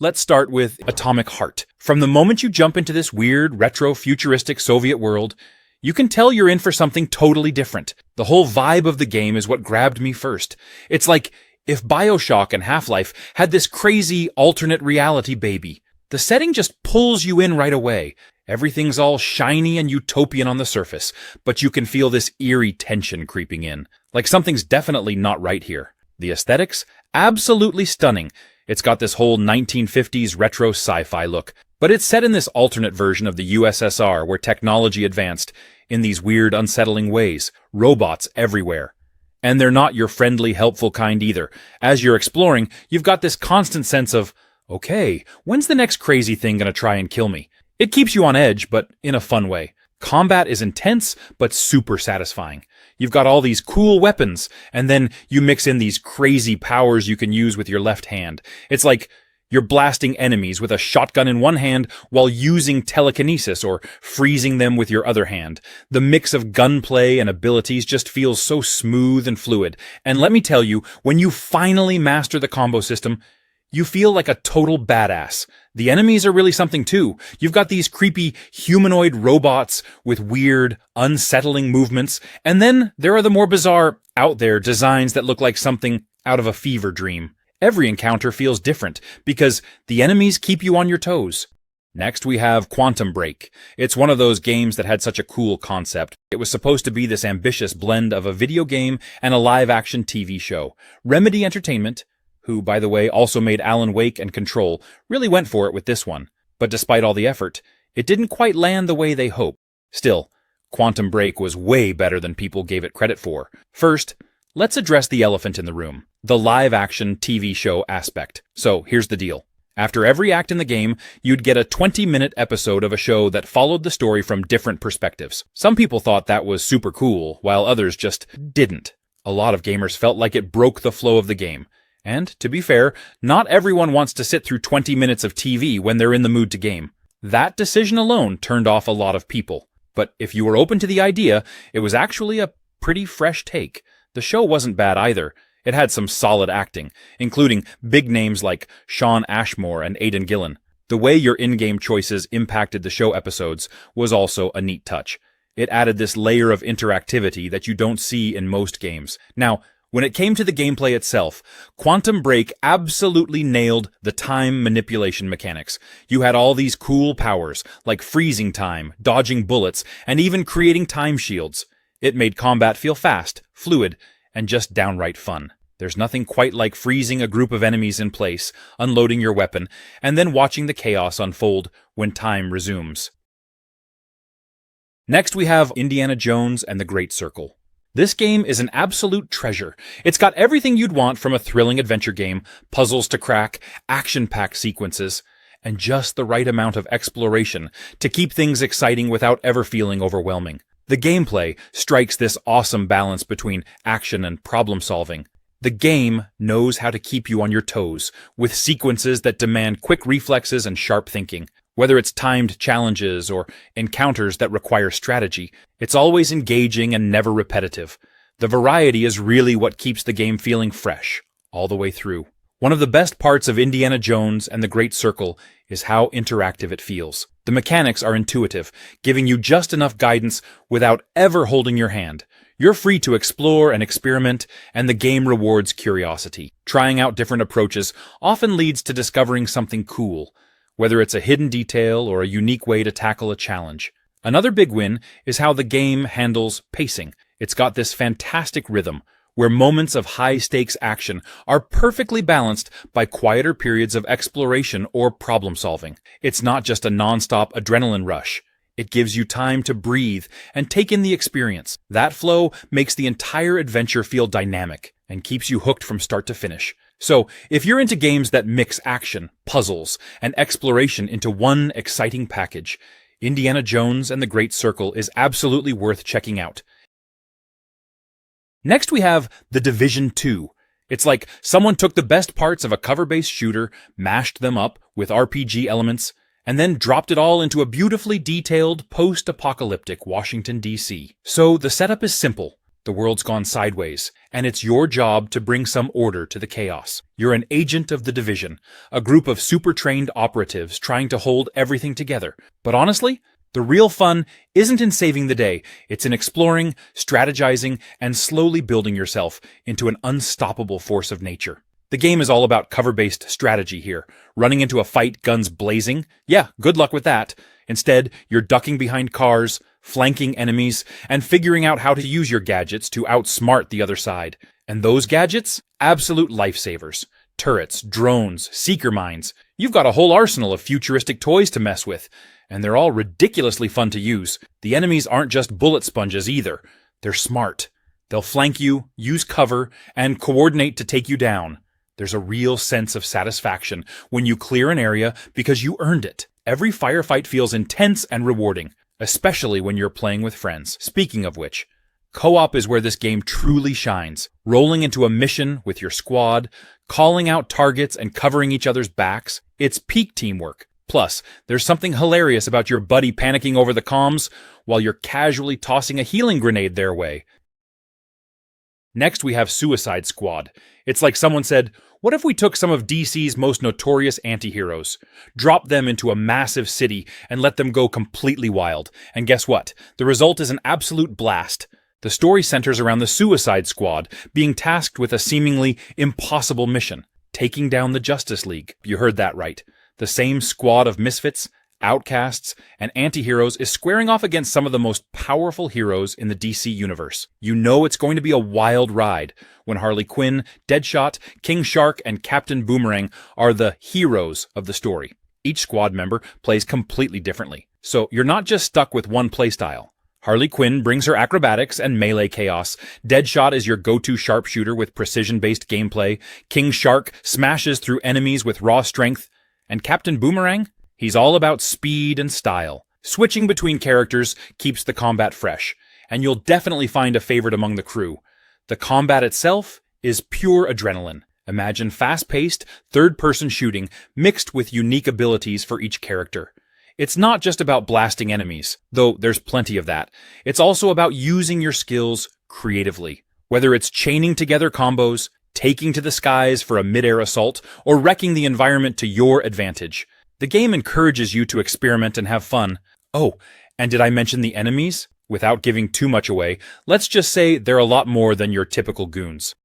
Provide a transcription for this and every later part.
Let's start with Atomic Heart. From the moment you jump into this weird, retro-futuristic Soviet world, you can tell you're in for something totally different. The whole vibe of the game is what grabbed me first. It's like if BioShock and Half-Life had this crazy alternate reality baby. The setting just pulls you in right away. Everything's all shiny and utopian on the surface, but you can feel this eerie tension creeping in. Like something's definitely not right here. The aesthetics? Absolutely stunning. It's got this whole 1950s retro sci-fi look, but it's set in this alternate version of the USSR where technology advanced in these weird, unsettling ways. Robots everywhere. And they're not your friendly, helpful kind either. As you're exploring, you've got this constant sense of, okay, when's the next crazy thing gonna try and kill me? It keeps you on edge, but in a fun way. Combat is intense, but super satisfying. You've got all these cool weapons, and then you mix in these crazy powers you can use with your left hand. It's like you're blasting enemies with a shotgun in one hand while using telekinesis or freezing them with your other hand. The mix of gunplay and abilities just feels so smooth and fluid. And let me tell you, when you finally master the combo system, you feel like a total badass. The enemies are really something too. You've got these creepy humanoid robots with weird, unsettling movements, and then there are the more bizarre, out there designs that look like something out of a fever dream. Every encounter feels different because the enemies keep you on your toes. Next we have Quantum Break. It's one of those games that had such a cool concept. It was supposed to be this ambitious blend of a video game and a live-action TV show. Remedy Entertainment, who, by the way, also made Alan Wake and Control, really went for it with this one. But despite all the effort, it didn't quite land the way they hoped. Still, Quantum Break was way better than people gave it credit for. First, let's address the elephant in the room, the live-action TV show aspect. So, here's the deal. After every act in the game, you'd get a 20-minute episode of a show that followed the story from different perspectives. Some people thought that was super cool, while others just didn't. A lot of gamers felt like it broke the flow of the game. And, to be fair, not everyone wants to sit through 20 minutes of TV when they're in the mood to game. That decision alone turned off a lot of people. But if you were open to the idea, it was actually a pretty fresh take. The show wasn't bad either. It had some solid acting, including big names like Sean Ashmore and Aidan Gillen. The way your in-game choices impacted the show episodes was also a neat touch. It added this layer of interactivity that you don't see in most games. Now, when it came to the gameplay itself, Quantum Break absolutely nailed the time manipulation mechanics. You had all these cool powers, like freezing time, dodging bullets, and even creating time shields. It made combat feel fast, fluid, and just downright fun. There's nothing quite like freezing a group of enemies in place, unloading your weapon, and then watching the chaos unfold when time resumes. Next we have Indiana Jones and the Great Circle. This game is an absolute treasure. It's got everything you'd want from a thrilling adventure game, puzzles to crack, action-packed sequences, and just the right amount of exploration to keep things exciting without ever feeling overwhelming. The gameplay strikes this awesome balance between action and problem-solving. The game knows how to keep you on your toes, with sequences that demand quick reflexes and sharp thinking. Whether it's timed challenges or encounters that require strategy, it's always engaging and never repetitive. The variety is really what keeps the game feeling fresh, all the way through. One of the best parts of Indiana Jones and the Great Circle is how interactive it feels. The mechanics are intuitive, giving you just enough guidance without ever holding your hand. You're free to explore and experiment, and the game rewards curiosity. Trying out different approaches often leads to discovering something cool, whether it's a hidden detail or a unique way to tackle a challenge. Another big win is how the game handles pacing. It's got this fantastic rhythm, where moments of high-stakes action are perfectly balanced by quieter periods of exploration or problem-solving. It's not just a non-stop adrenaline rush. It gives you time to breathe and take in the experience. That flow makes the entire adventure feel dynamic and keeps you hooked from start to finish. So, if you're into games that mix action, puzzles, and exploration into one exciting package, Indiana Jones and the Great Circle is absolutely worth checking out. Next we have The Division 2. It's like someone took the best parts of a cover-based shooter, mashed them up with RPG elements, and then dropped it all into a beautifully detailed, post-apocalyptic Washington, D.C. So the setup is simple. The world's gone sideways, and it's your job to bring some order to the chaos. You're an agent of the Division, a group of super-trained operatives trying to hold everything together. But honestly, the real fun isn't in saving the day. It's in exploring, strategizing, and slowly building yourself into an unstoppable force of nature. The game is all about cover-based strategy here. Running into a fight, guns blazing? Yeah, good luck with that. Instead, you're ducking behind cars, flanking enemies, and figuring out how to use your gadgets to outsmart the other side. And those gadgets? Absolute lifesavers. Turrets, drones, seeker mines. You've got a whole arsenal of futuristic toys to mess with, and they're all ridiculously fun to use. The enemies aren't just bullet sponges either. They're smart. They'll flank you, use cover, and coordinate to take you down. There's a real sense of satisfaction when you clear an area because you earned it. Every firefight feels intense and rewarding, especially when you're playing with friends. Speaking of which, co-op is where this game truly shines. Rolling into a mission with your squad, calling out targets and covering each other's backs, it's peak teamwork. Plus, there's something hilarious about your buddy panicking over the comms while you're casually tossing a healing grenade their way. Next, we have Suicide Squad. It's like someone said, what if we took some of DC's most notorious anti-heroes, dropped them into a massive city, and let them go completely wild? And guess what? The result is an absolute blast. The story centers around the Suicide Squad being tasked with a seemingly impossible mission, taking down the Justice League. You heard that right. The same squad of misfits, outcasts, and anti-heroes is squaring off against some of the most powerful heroes in the DC universe. You know it's going to be a wild ride when Harley Quinn, Deadshot, King Shark, and Captain Boomerang are the heroes of the story. Each squad member plays completely differently, so you're not just stuck with one playstyle. Harley Quinn brings her acrobatics and melee chaos. Deadshot is your go-to sharpshooter with precision-based gameplay. King Shark smashes through enemies with raw strength. And Captain Boomerang? He's all about speed and style. Switching between characters keeps the combat fresh, and you'll definitely find a favorite among the crew. The combat itself is pure adrenaline. Imagine fast-paced, third-person shooting mixed with unique abilities for each character. It's not just about blasting enemies, though there's plenty of that. It's also about using your skills creatively. Whether it's chaining together combos, taking to the skies for a mid-air assault, or wrecking the environment to your advantage. The game encourages you to experiment and have fun. Oh, and did I mention the enemies? Without giving too much away, let's just say they're a lot more than your typical goons.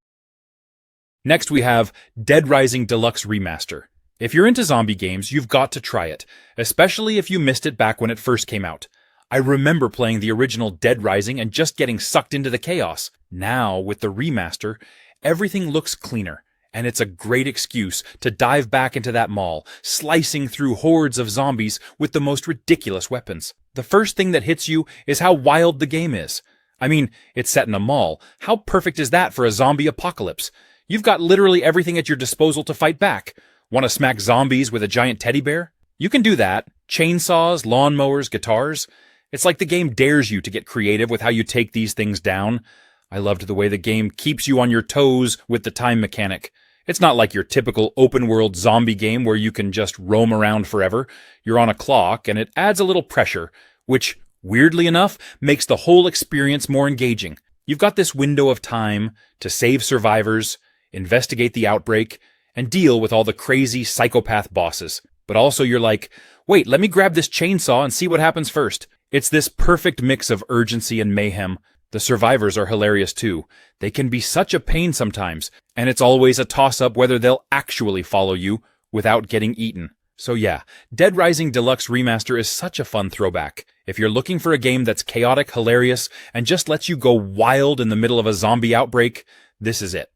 Next we have Dead Rising Deluxe Remaster. If you're into zombie games, you've got to try it, especially if you missed it back when it first came out. I remember playing the original Dead Rising and just getting sucked into the chaos. Now, with the remaster, everything looks cleaner, and it's a great excuse to dive back into that mall, slicing through hordes of zombies with the most ridiculous weapons. The first thing that hits you is how wild the game is. I mean, it's set in a mall. How perfect is that for a zombie apocalypse? You've got literally everything at your disposal to fight back. Want to smack zombies with a giant teddy bear? You can do that. Chainsaws, lawnmowers, guitars. It's like the game dares you to get creative with how you take these things down. I loved the way the game keeps you on your toes with the time mechanic. It's not like your typical open-world zombie game where you can just roam around forever. You're on a clock, and it adds a little pressure, which, weirdly enough, makes the whole experience more engaging. You've got this window of time to save survivors, investigate the outbreak, and deal with all the crazy psychopath bosses. But also you're like, wait, let me grab this chainsaw and see what happens first. It's this perfect mix of urgency and mayhem. The survivors are hilarious too. They can be such a pain sometimes, and it's always a toss-up whether they'll actually follow you without getting eaten. So yeah, Dead Rising Deluxe Remaster is such a fun throwback. If you're looking for a game that's chaotic, hilarious, and just lets you go wild in the middle of a zombie outbreak, this is it.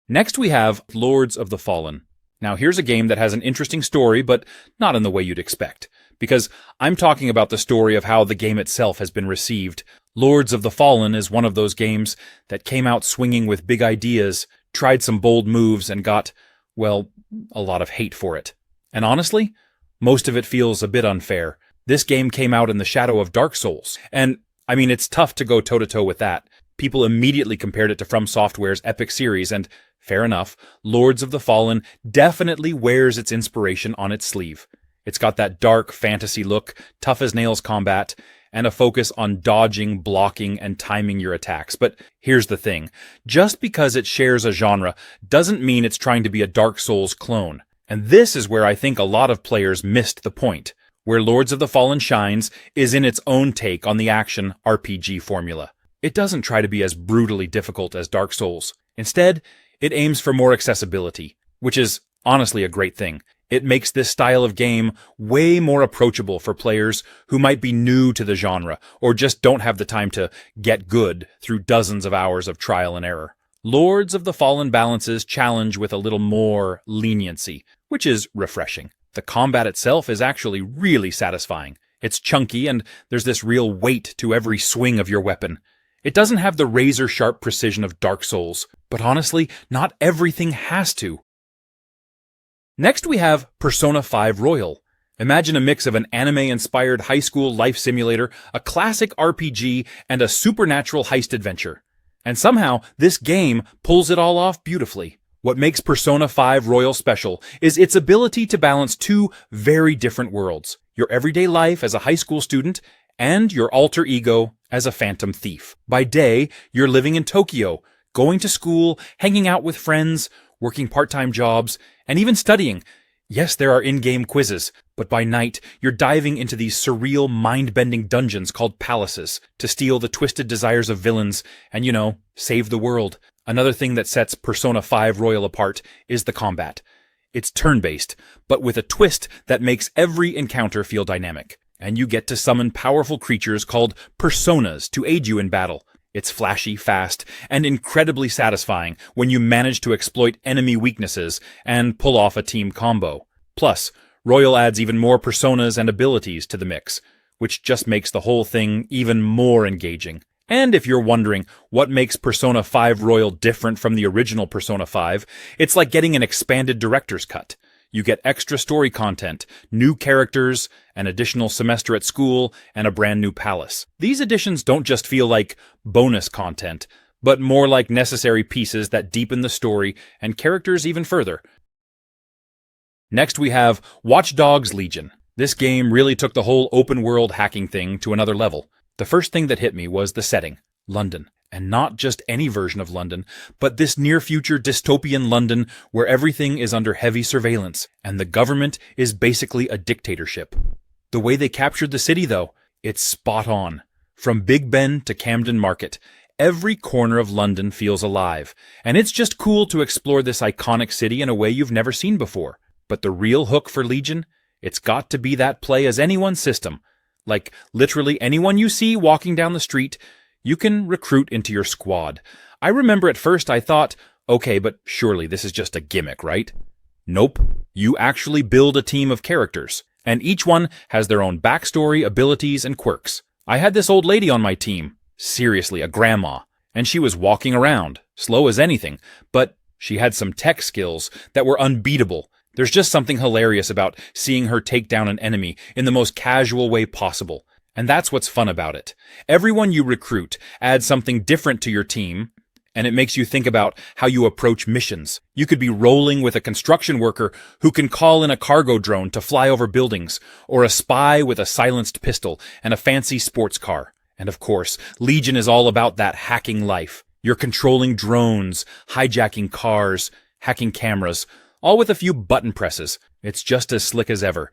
Next we have Lords of the Fallen. Now here's a game that has an interesting story, but not in the way you'd expect. Because I'm talking about the story of how the game itself has been received. Lords of the Fallen is one of those games that came out swinging with big ideas, tried some bold moves, and got, well, a lot of hate for it. And honestly, most of it feels a bit unfair. This game came out in the shadow of Dark Souls, and, I mean, it's tough to go toe-to-toe with that. People immediately compared it to From Software's Epic series, and, fair enough, Lords of the Fallen definitely wears its inspiration on its sleeve. It's got that dark fantasy look, tough-as-nails combat, and a focus on dodging, blocking, and timing your attacks. But here's the thing. Just because it shares a genre doesn't mean it's trying to be a Dark Souls clone. And this is where I think a lot of players missed the point. Where Lords of the Fallen shines is in its own take on the action RPG formula. It doesn't try to be as brutally difficult as Dark Souls. Instead, it aims for more accessibility, which is honestly a great thing. It makes this style of game way more approachable for players who might be new to the genre or just don't have the time to get good through dozens of hours of trial and error. Lords of the Fallen balances challenge with a little more leniency, which is refreshing. The combat itself is actually really satisfying. It's chunky and there's this real weight to every swing of your weapon. It doesn't have the razor-sharp precision of Dark Souls, but honestly, not everything has to. Next we have Persona 5 Royal. Imagine a mix of an anime-inspired high school life simulator, a classic RPG, and a supernatural heist adventure. And somehow, this game pulls it all off beautifully. What makes Persona 5 Royal special is its ability to balance two very different worlds. Your everyday life as a high school student, and your alter ego as a phantom thief. By day, you're living in Tokyo, going to school, hanging out with friends, working part-time jobs, and even studying. Yes, there are in-game quizzes, but by night, you're diving into these surreal, mind-bending dungeons called palaces to steal the twisted desires of villains and, save the world. Another thing that sets Persona 5 Royal apart is the combat. It's turn-based, but with a twist that makes every encounter feel dynamic. And you get to summon powerful creatures called personas to aid you in battle. It's flashy, fast, and incredibly satisfying when you manage to exploit enemy weaknesses and pull off a team combo. Plus, Royal adds even more personas and abilities to the mix, which just makes the whole thing even more engaging. And if you're wondering what makes Persona 5 Royal different from the original Persona 5, it's like getting an expanded director's cut. You get extra story content, new characters, an additional semester at school, and a brand new palace. These additions don't just feel like bonus content, but more like necessary pieces that deepen the story and characters even further. Next we have Watch Dogs Legion. This game really took the whole open-world hacking thing to another level. The first thing that hit me was the setting, London. And not just any version of London, but this near-future dystopian London where everything is under heavy surveillance, and the government is basically a dictatorship. The way they captured the city, though, it's spot on. From Big Ben to Camden Market, every corner of London feels alive, and it's just cool to explore this iconic city in a way you've never seen before. But the real hook for Legion? It's got to be that play-as-anyone system. Like, literally anyone you see walking down the street, you can recruit into your squad. I remember at first I thought, okay, but surely this is just a gimmick, right? Nope. You actually build a team of characters, and each one has their own backstory, abilities, and quirks. I had this old lady on my team, seriously, a grandma, and she was walking around, slow as anything, but she had some tech skills that were unbeatable. There's just something hilarious about seeing her take down an enemy in the most casual way possible. And that's what's fun about it. Everyone you recruit adds something different to your team, and it makes you think about how you approach missions. You could be rolling with a construction worker who can call in a cargo drone to fly over buildings, or a spy with a silenced pistol and a fancy sports car. And of course, Legion is all about that hacking life. You're controlling drones, hijacking cars, hacking cameras, all with a few button presses. It's just as slick as ever.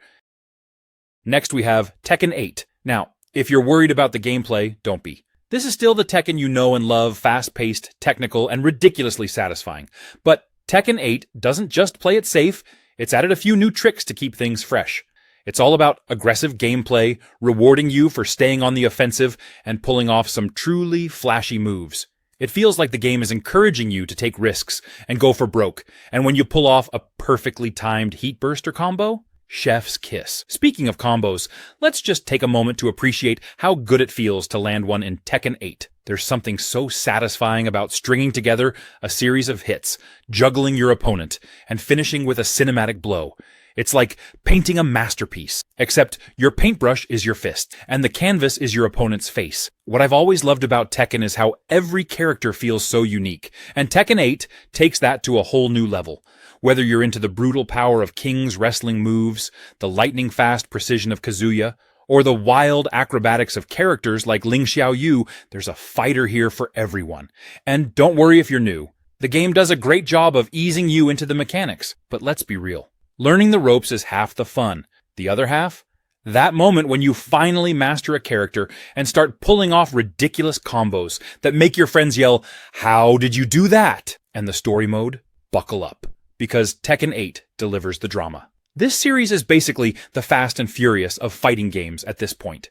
Next we have Tekken 8. Now, if you're worried about the gameplay, don't be. This is still the Tekken you know and love, fast-paced, technical, and ridiculously satisfying. But Tekken 8 doesn't just play it safe, it's added a few new tricks to keep things fresh. It's all about aggressive gameplay, rewarding you for staying on the offensive, and pulling off some truly flashy moves. It feels like the game is encouraging you to take risks and go for broke, and when you pull off a perfectly timed heat burster combo, chef's kiss. Speaking of combos, let's just take a moment to appreciate how good it feels to land one in Tekken 8. There's something so satisfying about stringing together a series of hits, juggling your opponent, and finishing with a cinematic blow. It's like painting a masterpiece, except your paintbrush is your fist, and the canvas is your opponent's face. What I've always loved about Tekken is how every character feels so unique, and Tekken 8 takes that to a whole new level. Whether you're into the brutal power of King's wrestling moves, the lightning-fast precision of Kazuya, or the wild acrobatics of characters like Ling Xiaoyu, there's a fighter here for everyone. And don't worry if you're new. The game does a great job of easing you into the mechanics, but let's be real. Learning the ropes is half the fun. The other half? That moment when you finally master a character and start pulling off ridiculous combos that make your friends yell, "How did you do that?" And the story mode? Buckle up, because Tekken 8 delivers the drama. This series is basically the Fast and Furious of fighting games at this point.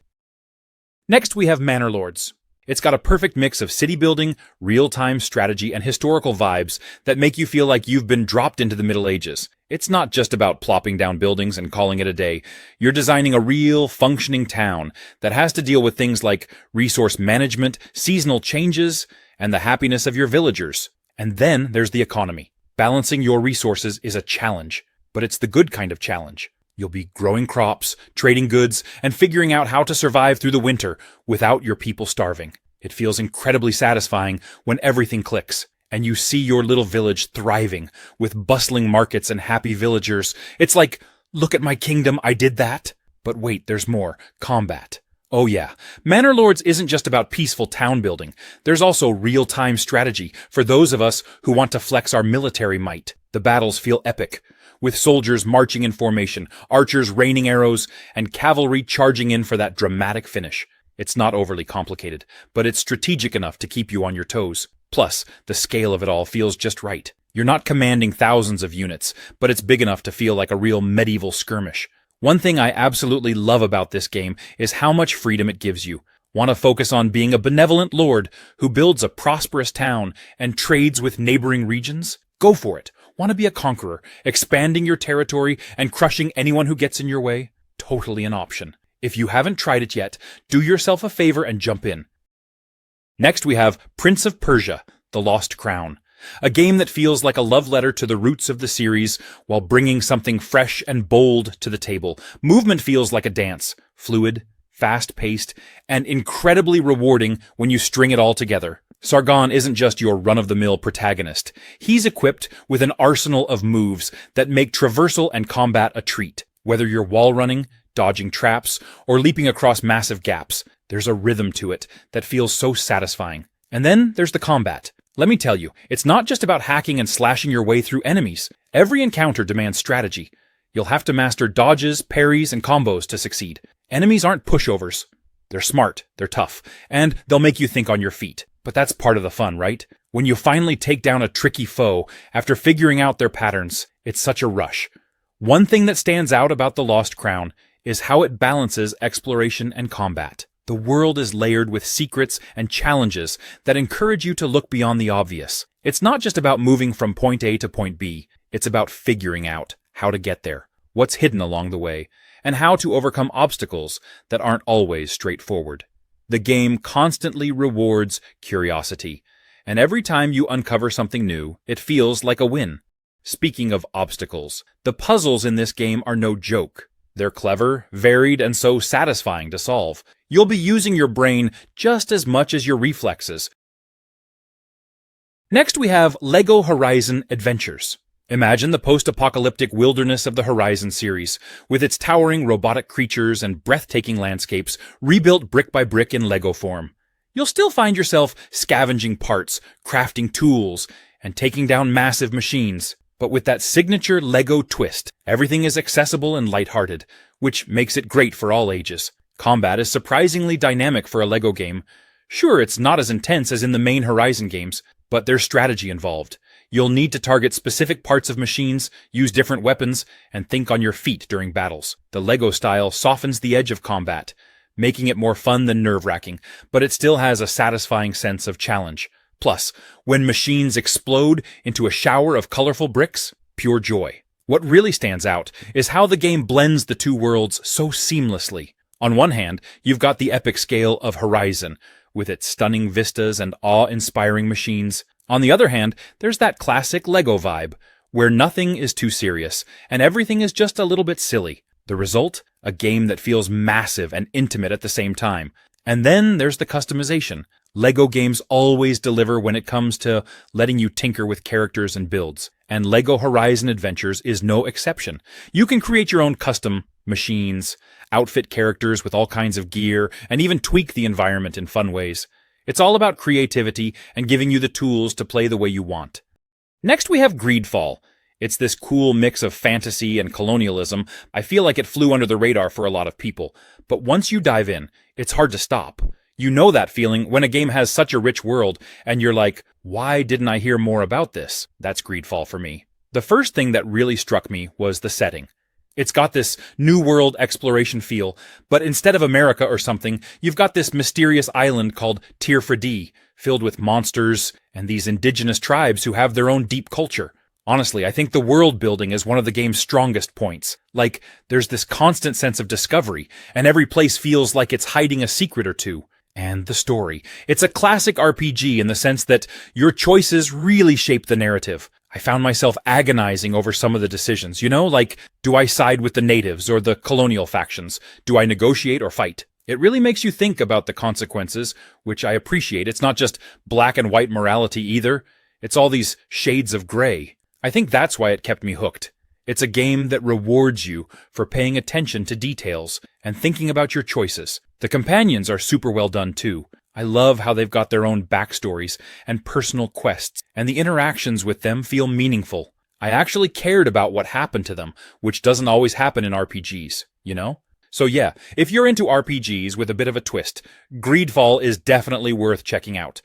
Next we have Manor Lords. It's got a perfect mix of city building, real-time strategy, and historical vibes that make you feel like you've been dropped into the Middle Ages. It's not just about plopping down buildings and calling it a day. You're designing a real, functioning town that has to deal with things like resource management, seasonal changes, and the happiness of your villagers. And then there's the economy. Balancing your resources is a challenge, but it's the good kind of challenge. You'll be growing crops, trading goods, and figuring out how to survive through the winter without your people starving. It feels incredibly satisfying when everything clicks, and you see your little village thriving with bustling markets and happy villagers. It's like, look at my kingdom, I did that. But wait, there's more. Combat. Oh yeah, Manor Lords isn't just about peaceful town building. There's also real-time strategy for those of us who want to flex our military might. The battles feel epic, with soldiers marching in formation, archers raining arrows, and cavalry charging in for that dramatic finish. It's not overly complicated, but it's strategic enough to keep you on your toes. Plus, the scale of it all feels just right. You're not commanding thousands of units, but it's big enough to feel like a real medieval skirmish. One thing I absolutely love about this game is how much freedom it gives you. Want to focus on being a benevolent lord who builds a prosperous town and trades with neighboring regions? Go for it. Want to be a conqueror, expanding your territory and crushing anyone who gets in your way? Totally an option. If you haven't tried it yet, do yourself a favor and jump in. Next we have Prince of Persia, The Lost Crown. A game that feels like a love letter to the roots of the series while bringing something fresh and bold to the table. Movement feels like a dance, fluid, fast-paced, and incredibly rewarding when you string it all together. Sargon isn't just your run-of-the-mill protagonist. He's equipped with an arsenal of moves that make traversal and combat a treat. Whether you're wall running, dodging traps, or leaping across massive gaps, there's a rhythm to it that feels so satisfying. And then there's the combat. Let me tell you, it's not just about hacking and slashing your way through enemies. Every encounter demands strategy. You'll have to master dodges, parries, and combos to succeed. Enemies aren't pushovers. They're smart, they're tough, and they'll make you think on your feet. But that's part of the fun, right? When you finally take down a tricky foe after figuring out their patterns, it's such a rush. One thing that stands out about The Lost Crown is how it balances exploration and combat. The world is layered with secrets and challenges that encourage you to look beyond the obvious. It's not just about moving from point A to point B. It's about figuring out how to get there, what's hidden along the way, and how to overcome obstacles that aren't always straightforward. The game constantly rewards curiosity, and every time you uncover something new, it feels like a win. Speaking of obstacles, the puzzles in this game are no joke. They're clever, varied, and so satisfying to solve. You'll be using your brain just as much as your reflexes. Next we have LEGO Horizon Adventures. Imagine the post-apocalyptic wilderness of the Horizon series, with its towering robotic creatures and breathtaking landscapes rebuilt brick by brick in LEGO form. You'll still find yourself scavenging parts, crafting tools, and taking down massive machines. But with that signature LEGO twist, everything is accessible and lighthearted, which makes it great for all ages. Combat is surprisingly dynamic for a LEGO game. Sure, it's not as intense as in the main Horizon games, but there's strategy involved. You'll need to target specific parts of machines, use different weapons, and think on your feet during battles. The LEGO style softens the edge of combat, making it more fun than nerve-wracking, but it still has a satisfying sense of challenge. Plus, when machines explode into a shower of colorful bricks, pure joy. What really stands out is how the game blends the two worlds so seamlessly. On one hand, you've got the epic scale of Horizon, with its stunning vistas and awe-inspiring machines. On the other hand, there's that classic LEGO vibe, where nothing is too serious, and everything is just a little bit silly. The result? A game that feels massive and intimate at the same time. And then there's the customization. LEGO games always deliver when it comes to letting you tinker with characters and builds, and LEGO Horizon Adventures is no exception. You can create your own custom machines, outfit characters with all kinds of gear, and even tweak the environment in fun ways. It's all about creativity and giving you the tools to play the way you want. Next we have Greedfall. It's this cool mix of fantasy and colonialism. I feel like it flew under the radar for a lot of people, but once you dive in, it's hard to stop. You know that feeling when a game has such a rich world, and you're like, why didn't I hear more about this? That's Greedfall for me. The first thing that really struck me was the setting. It's got this new world exploration feel, but instead of America or something, you've got this mysterious island called Tir-Fradee, filled with monsters and these indigenous tribes who have their own deep culture. Honestly, I think the world building is one of the game's strongest points. Like, there's this constant sense of discovery, and every place feels like it's hiding a secret or two. And the story. It's a classic RPG in the sense that your choices really shape the narrative. I found myself agonizing over some of the decisions, like, do I side with the natives or the colonial factions? Do I negotiate or fight? It really makes you think about the consequences, which I appreciate. It's not just black and white morality either. It's all these shades of gray. I think that's why it kept me hooked. It's a game that rewards you for paying attention to details and thinking about your choices. The companions are super well done too. I love how they've got their own backstories and personal quests, and the interactions with them feel meaningful. I actually cared about what happened to them, which doesn't always happen in RPGs, So yeah, if you're into RPGs with a bit of a twist, Greedfall is definitely worth checking out.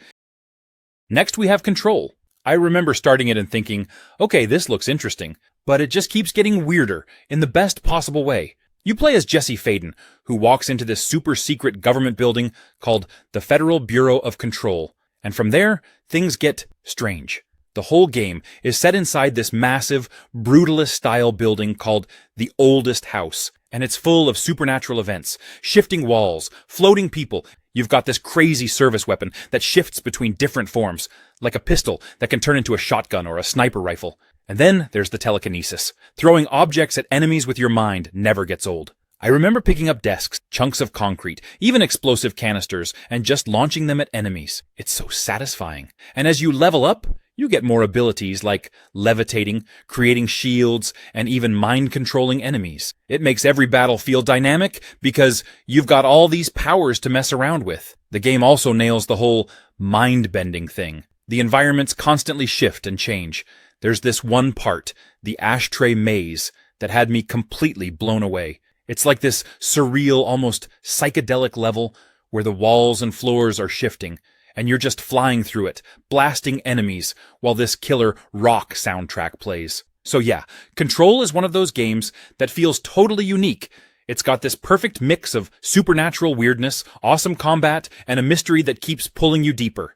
Next we have Control. I remember starting it and thinking, okay, this looks interesting, but it just keeps getting weirder in the best possible way. You play as Jesse Faden, who walks into this super secret government building called the Federal Bureau of Control, and from there, things get strange. The whole game is set inside this massive, brutalist-style building called the Oldest House, and it's full of supernatural events, shifting walls, floating people. You've got this crazy service weapon that shifts between different forms, like a pistol that can turn into a shotgun or a sniper rifle. And then there's the telekinesis. Throwing objects at enemies with your mind never gets old. I remember picking up desks, chunks of concrete, even explosive canisters, and just launching them at enemies. It's so satisfying. And as you level up, you get more abilities like levitating, creating shields, and even mind-controlling enemies. It makes every battle feel dynamic because you've got all these powers to mess around with. The game also nails the whole mind-bending thing. The environments constantly shift and change. There's this one part, the ashtray maze, that had me completely blown away. It's like this surreal, almost psychedelic level where the walls and floors are shifting, and you're just flying through it, blasting enemies, while this killer rock soundtrack plays. So yeah, Control is one of those games that feels totally unique. It's got this perfect mix of supernatural weirdness, awesome combat, and a mystery that keeps pulling you deeper.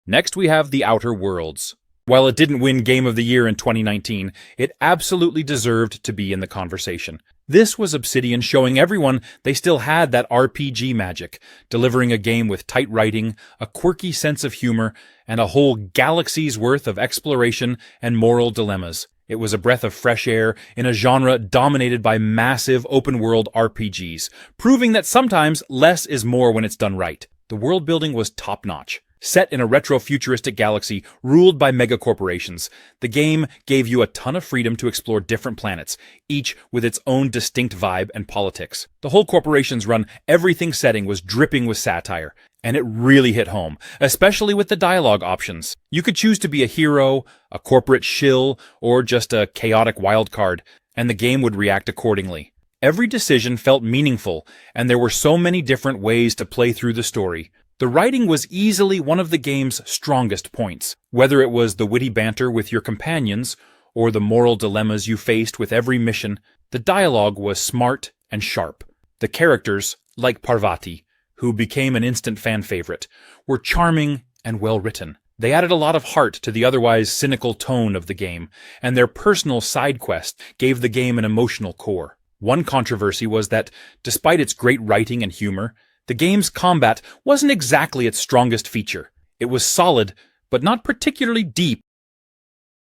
Next we have The Outer Worlds. While it didn't win Game of the Year in 2019, it absolutely deserved to be in the conversation. This was Obsidian showing everyone they still had that RPG magic, delivering a game with tight writing, a quirky sense of humor, and a whole galaxy's worth of exploration and moral dilemmas. It was a breath of fresh air in a genre dominated by massive open-world RPGs, proving that sometimes less is more when it's done right. The world building was top-notch. Set in a retro-futuristic galaxy ruled by megacorporations, the game gave you a ton of freedom to explore different planets, each with its own distinct vibe and politics. The whole corporation's run everything setting was dripping with satire, and it really hit home, especially with the dialogue options. You could choose to be a hero, a corporate shill, or just a chaotic wildcard, and the game would react accordingly. Every decision felt meaningful, and there were so many different ways to play through the story. The writing was easily one of the game's strongest points, whether it was the witty banter with your companions or the moral dilemmas you faced with every mission. The dialogue was smart and sharp. The characters, like Parvati, who became an instant fan favorite, were charming and well-written. They added a lot of heart to the otherwise cynical tone of the game, and their personal side quests gave the game an emotional core. One controversy was that, despite its great writing and humor, the game's combat wasn't exactly its strongest feature. It was solid, but not particularly deep.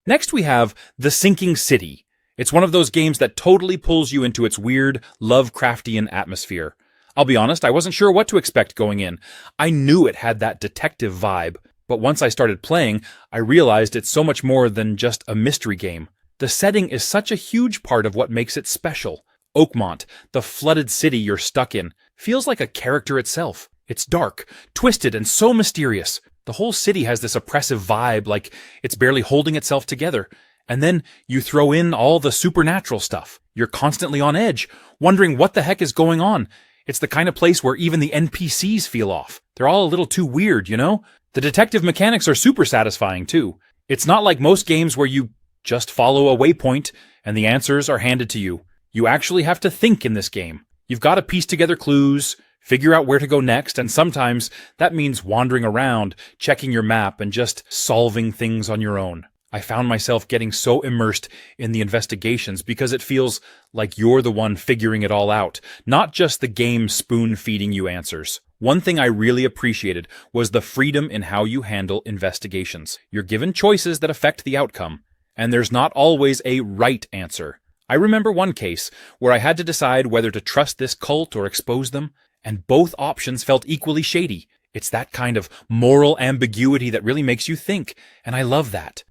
Next we have The Sinking City. It's one of those games that totally pulls you into its weird, Lovecraftian atmosphere. I'll be honest, I wasn't sure what to expect going in. I knew it had that detective vibe, but once I started playing, I realized it's so much more than just a mystery game. The setting is such a huge part of what makes it special. Oakmont, the flooded city you're stuck in, feels like a character itself. It's dark, twisted, and so mysterious. The whole city has this oppressive vibe, like it's barely holding itself together. And then you throw in all the supernatural stuff. You're constantly on edge, wondering what the heck is going on. It's the kind of place where even the NPCs feel off. They're all a little too weird, you know? The detective mechanics are super satisfying, too. It's not like most games where you just follow a waypoint and the answers are handed to you. You actually have to think in this game. You've got to piece together clues, figure out where to go next, and sometimes that means wandering around, checking your map, and just solving things on your own. I found myself getting so immersed in the investigations because it feels like you're the one figuring it all out, not just the game spoon-feeding you answers. One thing I really appreciated was the freedom in how you handle investigations. You're given choices that affect the outcome, and there's not always a right answer. I remember one case where I had to decide whether to trust this cult or expose them, and both options felt equally shady. It's that kind of moral ambiguity that really makes you think, and I love that.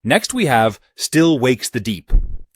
Next we have Still Wakes the Deep.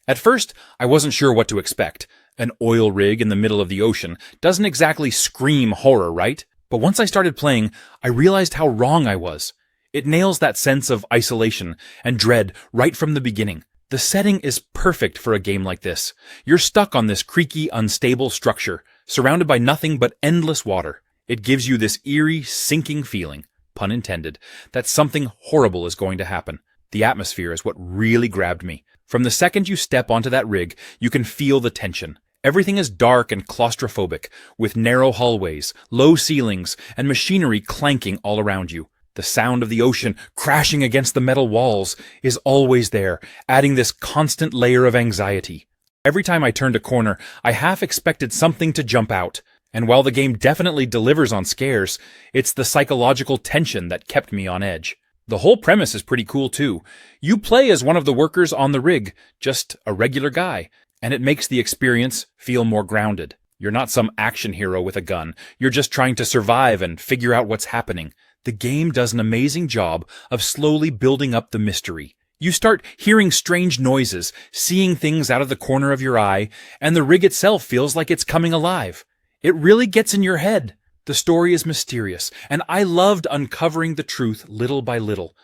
At first, I wasn't sure what to expect. An oil rig in the middle of the ocean doesn't exactly scream horror, right? But once I started playing, I realized how wrong I was. It nails that sense of isolation and dread right from the beginning. The setting is perfect for a game like this. You're stuck on this creaky, unstable structure, surrounded by nothing but endless water. It gives you this eerie, sinking feeling, pun intended, that something horrible is going to happen. The atmosphere is what really grabbed me. From the second you step onto that rig, you can feel the tension. Everything is dark and claustrophobic, with narrow hallways, low ceilings, and machinery clanking all around you. The sound of the ocean crashing against the metal walls is always there, adding this constant layer of anxiety. Every time I turned a corner, I half expected something to jump out. And while the game definitely delivers on scares, it's the psychological tension that kept me on edge. The whole premise is pretty cool too. You play as one of the workers on the rig, just a regular guy, and it makes the experience feel more grounded. You're not some action hero with a gun. You're just trying to survive and figure out what's happening. The game does an amazing job of slowly building up the mystery. You start hearing strange noises, seeing things out of the corner of your eye, and the rig itself feels like it's coming alive. It really gets in your head. The story is mysterious, and I loved uncovering the truth little by little.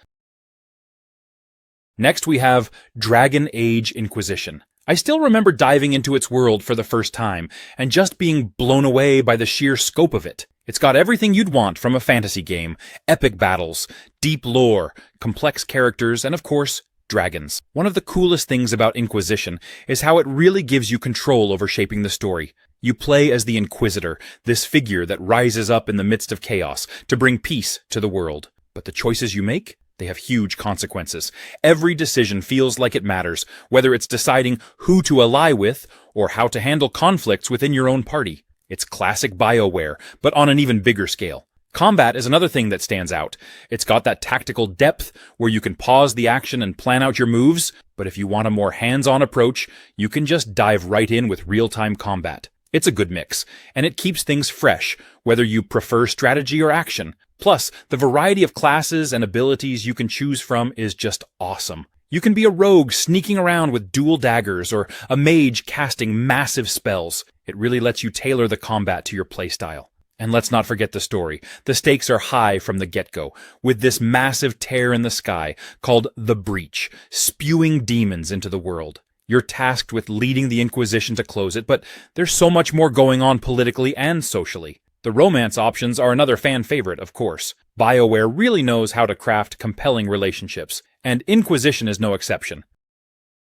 Next we have Dragon Age Inquisition. I still remember diving into its world for the first time, and just being blown away by the sheer scope of it. It's got everything you'd want from a fantasy game: epic battles, deep lore, complex characters, and of course, dragons. One of the coolest things about Inquisition is how it really gives you control over shaping the story. You play as the Inquisitor, this figure that rises up in the midst of chaos to bring peace to the world. But the choices you make, they have huge consequences. Every decision feels like it matters, whether it's deciding who to ally with or how to handle conflicts within your own party. It's classic BioWare, but on an even bigger scale. Combat is another thing that stands out. It's got that tactical depth where you can pause the action and plan out your moves, but if you want a more hands-on approach, you can just dive right in with real-time combat. It's a good mix, and it keeps things fresh, whether you prefer strategy or action. Plus, the variety of classes and abilities you can choose from is just awesome. You can be a rogue sneaking around with dual daggers or a mage casting massive spells. It really lets you tailor the combat to your playstyle. And let's not forget the story. The stakes are high from the get-go, with this massive tear in the sky called The Breach, spewing demons into the world. You're tasked with leading the Inquisition to close it, but there's so much more going on politically and socially. The romance options are another fan favorite, of course. BioWare really knows how to craft compelling relationships, and Inquisition is no exception.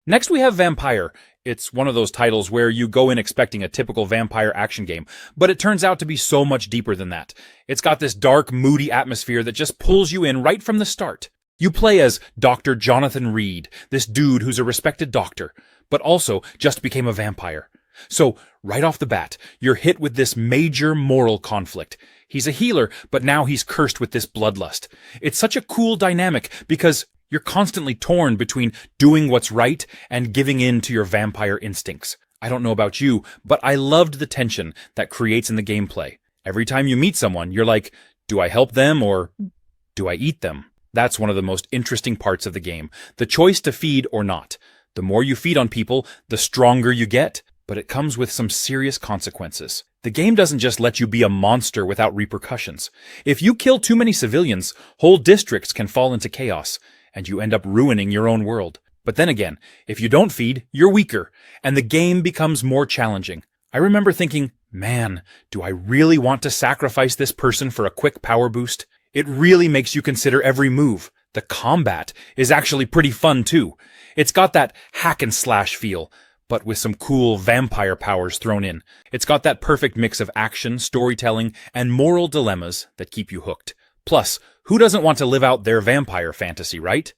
Next we have Vampire. It's one of those titles where you go in expecting a typical vampire action game, but it turns out to be so much deeper than that. It's got this dark, moody atmosphere that just pulls you in right from the start. You play as Dr. Jonathan Reed, this dude who's a respected doctor, but also just became a vampire. So, right off the bat, you're hit with this major moral conflict. He's a healer, but now he's cursed with this bloodlust. It's such a cool dynamic because you're constantly torn between doing what's right and giving in to your vampire instincts. I don't know about you, but I loved the tension that creates in the gameplay. Every time you meet someone, you're like, do I help them or do I eat them? That's one of the most interesting parts of the game, the choice to feed or not. The more you feed on people, the stronger you get. but it comes with some serious consequences. The game doesn't just let you be a monster without repercussions. If you kill too many civilians, whole districts can fall into chaos, and you end up ruining your own world. But then again, if you don't feed, you're weaker, and the game becomes more challenging. I remember thinking, man, do I really want to sacrifice this person for a quick power boost? It really makes you consider every move. The combat is actually pretty fun too. It's got that hack and slash feel, but with some cool vampire powers thrown in. It's got that perfect mix of action, storytelling, and moral dilemmas that keep you hooked. Plus, who doesn't want to live out their vampire fantasy, right?